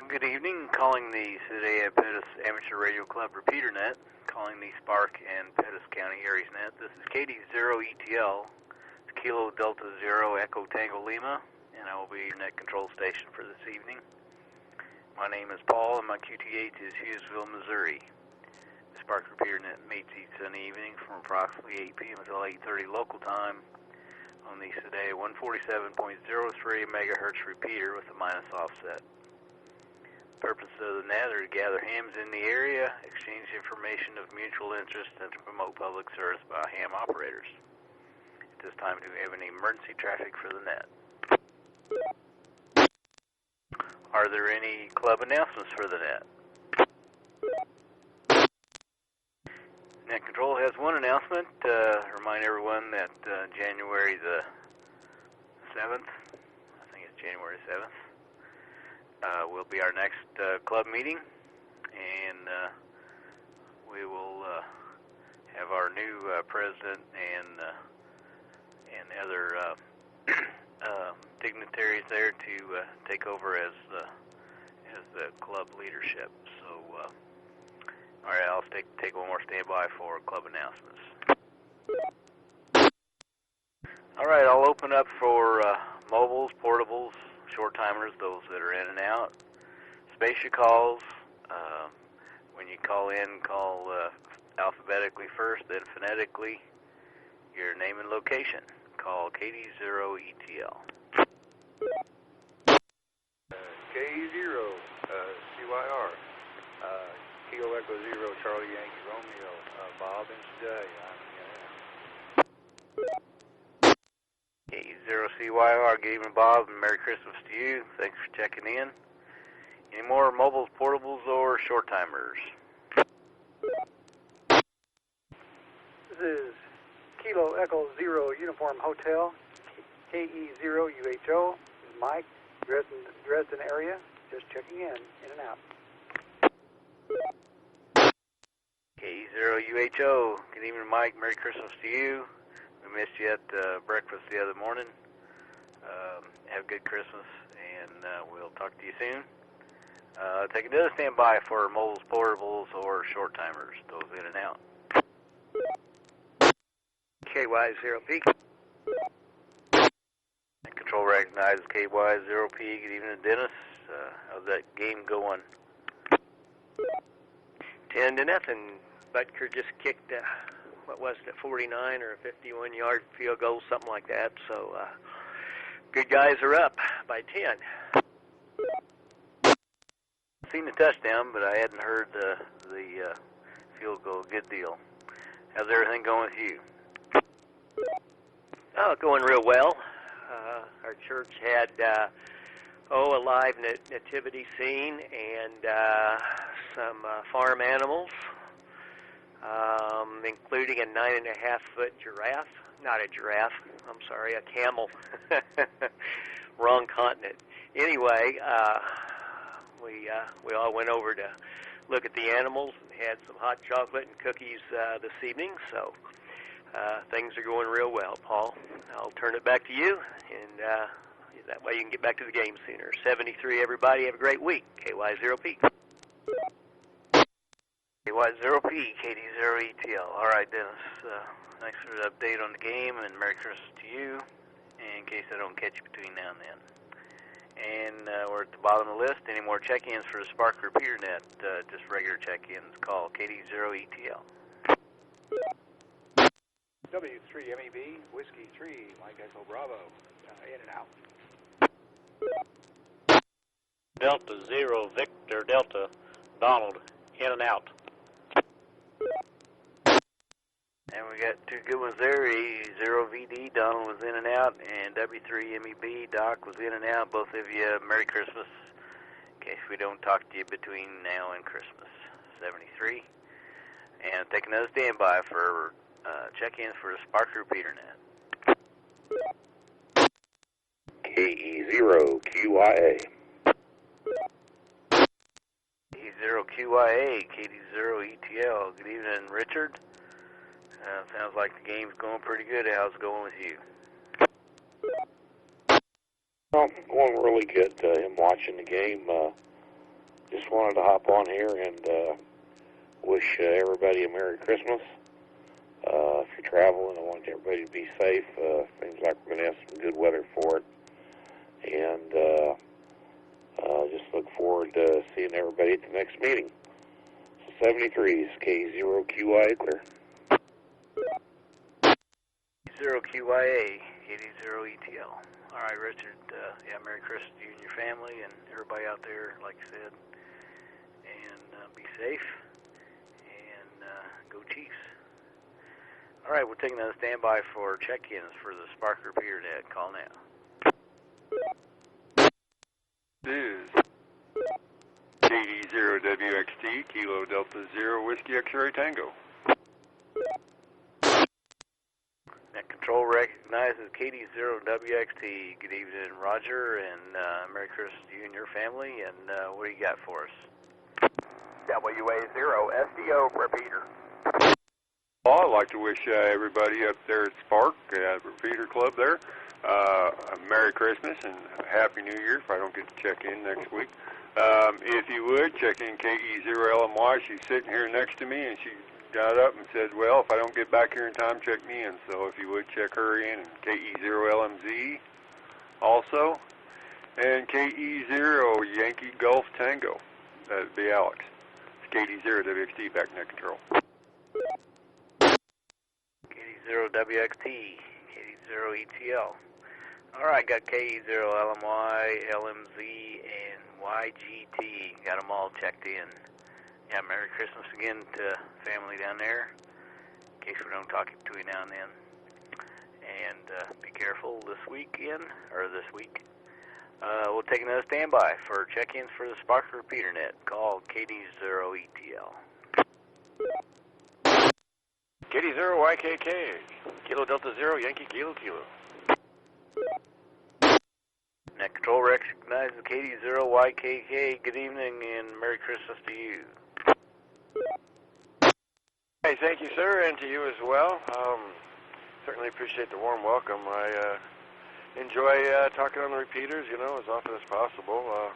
Good evening. Calling the Sedalia Pettus Amateur Radio Club repeater net. Calling the Spark and Pettus County Aries net. This is KD0 ETL. It's Kilo Delta Zero Echo Tango Lima, and I will be your net control station for this evening. My name is Paul, and my QTH is Hughesville, Missouri. The Spark repeater net meets each Sunday evening from approximately 8 p.m. until 8:30 local time on the Sedalia 147.03 megahertz repeater with a minus offset. The purpose of the net are to gather hams in the area, exchange information of mutual interest, and to promote public service by ham operators. At this time, do we have any emergency traffic for the net? Are there any club announcements for the net? Net Control has one announcement. Remind everyone that January the 7th, I think it's January 7th, will be our next club meeting, and we will have our new president and other dignitaries there to take over as the club leadership. So, all right, I'll take one more standby for club announcements. All right, I'll open up for mobiles, portables, short timers, those that are in and out. Spatial calls. When you call in, call alphabetically first, then phonetically your name and location. Call KD0 ETL. K0 CYR Kilo Echo Zero Charlie Yankee Romeo Bob and Sedalia. K0CYR, good evening, Bob, and Merry Christmas to you. Thanks for checking in. Any more mobiles, portables, or short timers? This is Kilo Echo Zero Uniform Hotel, KE0 UHO. This is Mike, Dresden area, just checking in and out. KE0 UHO, good evening, Mike. Merry Christmas to you. We missed you at breakfast the other morning. Have a good Christmas, and we'll talk to you soon. Take another standby for mobiles, portables, or short timers, those in and out. KY0P. Control recognizes KY0P. Good evening, Dennis. How's that game going? 10-0. Butker just kicked what was it, a 49 or a 51-yard field goal, something like that. So good guys are up by 10. Seen the touchdown, but I hadn't heard the field goal. Good deal. How's everything going with you? Oh, going real well. Our church had a live nativity scene and some farm animals, including a 9.5-foot giraffe. Not a giraffe, I'm sorry, a camel. Wrong continent. Anyway, we all went over to look at the animals and had some hot chocolate and cookies this evening, so things are going real well, Paul. I'll turn it back to you, and that way you can get back to the game sooner. 73, everybody. Have a great week. KY0P. KY0P, KD0 ETL. All right, Dennis. Thanks for the update on the game, and Merry Christmas to you, in case I don't catch you between now and then. And we're at the bottom of the list. Any more check-ins for the Spark repeater net? Just regular check-ins. Call KD0 ETL. W3MEB Whiskey 3 Mike Echo Bravo in and out. Delta Zero Victor Delta Donald in and out. And we got two good ones there. E0VD Donald was in and out, and W3MEB Doc was in and out. Both of you, Merry Christmas. In case we don't talk to you between now and Christmas. 73. And take another standby for check-ins for the Spark repeater net. KE0QYA. KE0QYA, KD0 ETL. Good evening, Richard. Sounds like the game's going pretty good. How's it going with you? Well, going really good. Him watching the game. Just wanted to hop on here and wish everybody a Merry Christmas. If you're traveling, I want everybody to be safe. Seems like we're going to have some good weather for it. And just look forward to seeing everybody at the next meeting. So 73 is K0QI clear. 0QIA, 80ETL. All right, Richard, yeah, Merry Christmas to you and your family and everybody out there, like I said. And be safe, and go Chiefs. All right, we're taking a standby for check-ins for the Spark Repeater Net. Call now. This is KD0WXT, Kilo Delta Zero Whiskey X-Ray Tango. Net Control recognizes KD0WXT. Good evening, Roger, and Merry Christmas to you and your family. And what do you got for us? WA0 SDO Repeater. Well, I'd like to wish everybody up there at Spark, Repeater Club there, a Merry Christmas and a Happy New Year if I don't get to check in next week. If you would, check in KE0LMY. She's sitting here next to me, and she got up and said, well, if I don't get back here in time, check me in. So if you would, check her in, and KE0LMZ also, and KE0 Yankee Golf Tango. That'd be Alex. It's KD0WXT back net control. KD0WXT, KD0ETL. All right, got KE0LMY, LMZ, and YGT. Got them all checked in. Yeah, Merry Christmas again to family down there, in case we don't talk to you now and then. And be careful this weekend, or this week. We'll take another standby for check-ins for the Spark Repeater Net. Call KD0ETL. KD0YKK, Kilo Delta Zero, Yankee Kilo Kilo. Net Control recognizes KD0YKK. Good evening and Merry Christmas to you. Hey, thank you, sir, and to you as well. Certainly appreciate the warm welcome. I enjoy talking on the repeaters, you know, as often as possible.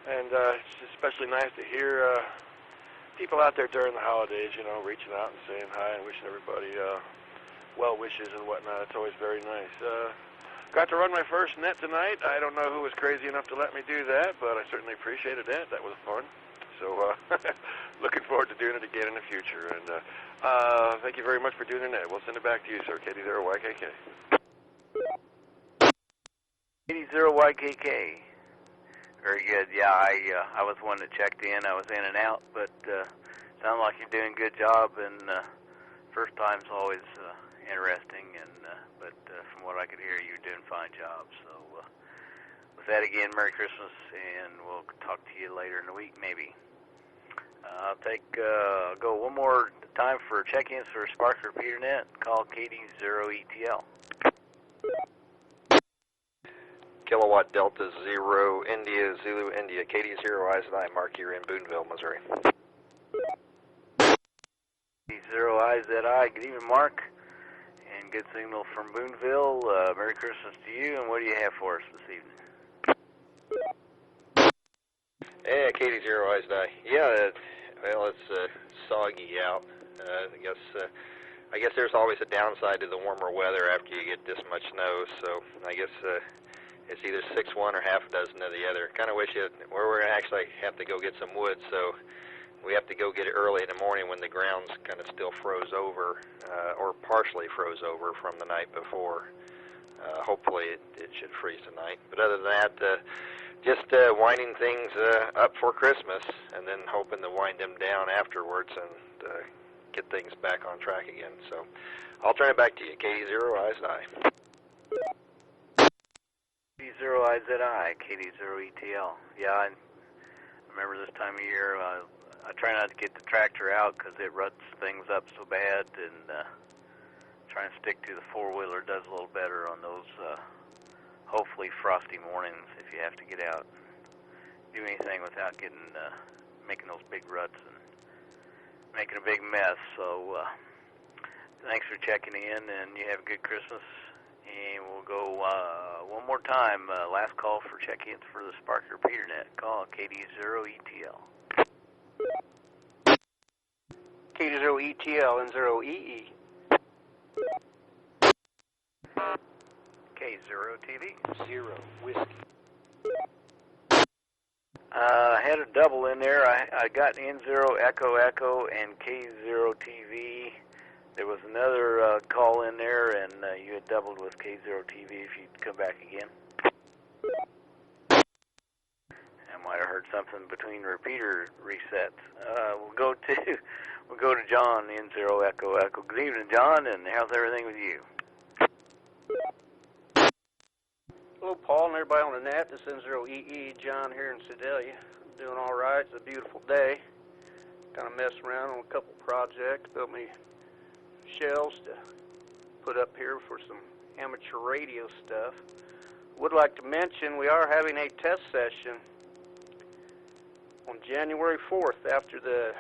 And it's especially nice to hear people out there during the holidays, you know, reaching out and saying hi and wishing everybody well wishes and whatnot. It's always very nice. Got to run my first net tonight. I don't know who was crazy enough to let me do that, but I certainly appreciated that. That was fun. So looking forward to doing it again in the future. And thank you very much for doing the net. We'll send it back to you, sir. KD0YKK. KD0YKK. Very good. Yeah, I was one that checked in. I was in and out, but sounds like you're doing a good job. And first time's always interesting. And but from what I could hear, you're doing a fine job. So with that, again, Merry Christmas, and we'll talk to you later in the week, maybe. I'll go one more time for check-ins for Spark Repeater Net. Call KD0ETL. Kilowatt Delta Zero India Zulu India KD0 IZI. Mark here in Boonville, Missouri. KD0 IZI. Good evening, Mark. And good signal from Boonville. Merry Christmas to you. And what do you have for us this evening? Yeah, KD0 IZI. Yeah, well, it's soggy out. I guess there's always a downside to the warmer weather after you get this much snow. So I guess it's either 6-1 or half a dozen of the other. Kind of wish we're going to actually have to go get some wood, so we have to go get it early in the morning when the ground's kind of still froze over, or partially froze over from the night before. Hopefully it should freeze tonight. But other than that, just winding things up for Christmas, and then hoping to wind them down afterwards and get things back on track again. So I'll turn it back to you. KD0 IZI. KD0 IZI, KD0ETL. Yeah, I remember this time of year, I try not to get the tractor out because it ruts things up so bad, and try and stick to the four-wheeler does a little better on those hopefully frosty mornings if you have to get out and do anything without getting making those big ruts and making a big mess. So thanks for checking in, and you have a good Christmas, and we'll go One more time, last call for check-ins for the Spark repeater net. Call KD0ETL. KD0ETL and 0EE. K0TV. 0 whiskey. I had a double in there. I got N0 Echo Echo and K0TV. There was another call in there, and you had doubled with K0TV if you'd come back again. I might have heard something between repeater resets. We'll go to John, N0 Echo Echo. Good evening, John, and how's everything with you? Hello, Paul, and everybody on the net. This is N0EE, John here in Sedalia. I'm doing all right. It's a beautiful day. Kind of messing around on a couple projects. Built me shelves to put up here for some amateur radio stuff. Would like to mention we are having a test session on January 4th after the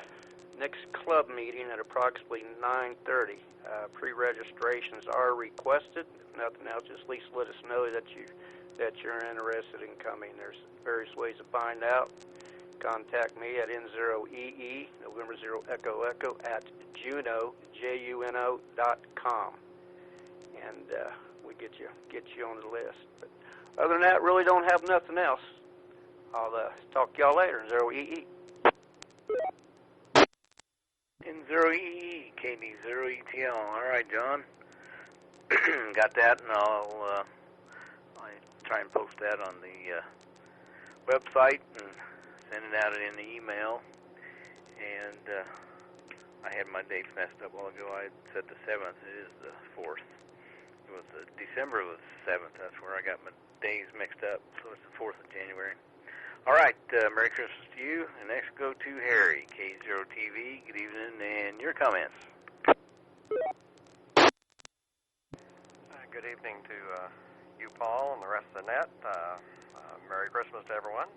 next club meeting at approximately 9:30. Pre-registrations are requested. If nothing else, just at least let us know that you're interested in coming. There's various ways to find out. Contact me at N0EE, November 0 Echo Echo, at Juno, JUNO.com. And we get you on the list. But other than that, really don't have nothing else. I'll talk to y'all later, N0EE. N0EE, KD0ETL. All right, John. Got that, and I'll try and post that on the website and send it out in the email. And I had my dates messed up a while ago. I said the 7th. It is the 4th. It was December was the 7th. That's where I got my days mixed up. So it's the 4th of January. All right, Merry Christmas to you. And next go to Harry, K0TV. Good evening, and your comments. Good evening to you, Paul, and the rest of the net. Merry Christmas to everyone.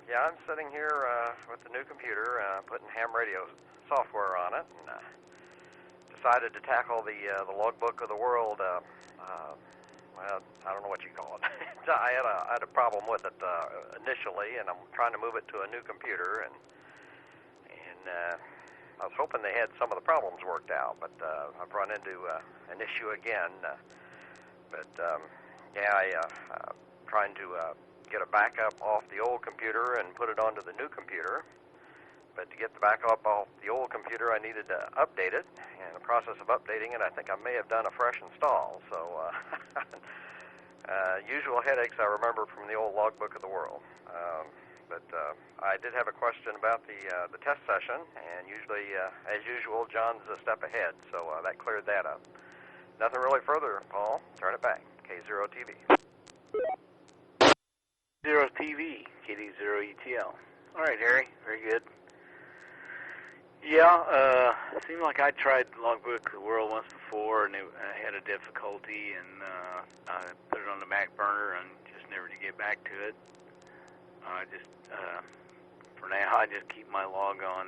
Yeah, I'm sitting here with the new computer, putting ham radio software on it, and decided to tackle the logbook of the world. Well, I don't know what you call it. I had a problem with it initially, and I'm trying to move it to a new computer, and I was hoping they had some of the problems worked out, but I've run into an issue again. Trying to get a backup off the old computer and put it onto the new computer. But to get the backup off the old computer, I needed to update it. In the process of updating it, I think I may have done a fresh install. So, usual headaches I remember from the old logbook of the world. I did have a question about the test session, and usually, as usual, John's a step ahead, so that cleared that up. Nothing really further, Paul. Turn it back. K0TV. 0TV, KD0ETL. All right, Harry. Very good. Yeah, it seemed like I tried Logbook of the World once before, and I had a difficulty, and I put it on the back burner and just never to get back to it. For now, I just keep my log on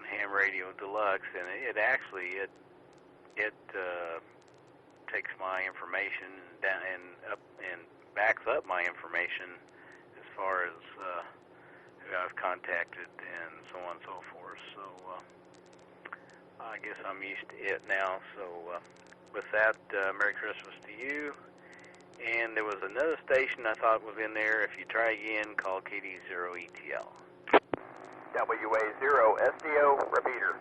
Ham Radio Deluxe, and it actually takes my information down and backs up my information as far as who I've contacted and so on and so forth. So I guess I'm used to it now. So with that, Merry Christmas to you. And there was another station I thought was in there. If you try again, call KD0ETL. WA0SDO repeater.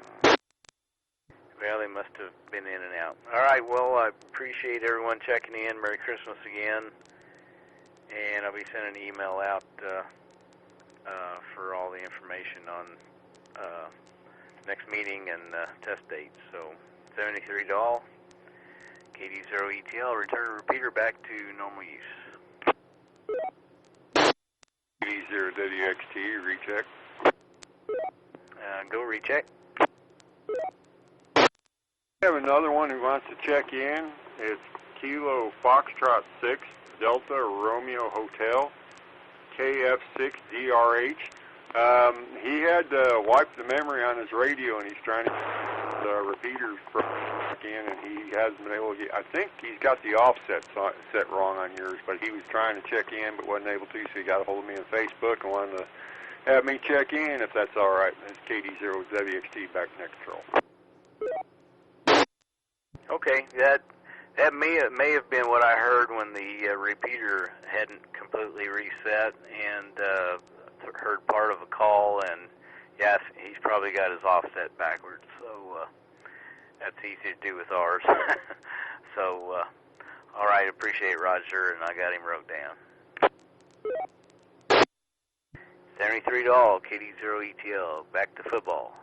Well, they must have been in and out. All right, well, I appreciate everyone checking in. Merry Christmas again. And I'll be sending an email out for all the information on next meeting and test dates. So, 73 Doll, KD0ETL, return repeater back to normal use. KD0WXT, recheck. Go recheck. We have another one who wants to check in. It's Kilo Foxtrot 6, Delta Romeo Hotel, KF6DRH. He had wiped the memory on his radio, and he's trying to get the repeater back in, and he hasn't been able to get. I think he's got the offset set wrong on yours, but he was trying to check in but wasn't able to, so he got a hold of me on Facebook and wanted to have me check in if that's all right. That's KD0WXT back in control. Okay, that may have been what I heard when the repeater hadn't completely reset, and heard part of a call, and yes, he's probably got his offset backwards, so that's easy to do with ours. So, all right, appreciate it, Roger, and I got him wrote down. 73 to all, KD0 ETL, back to football.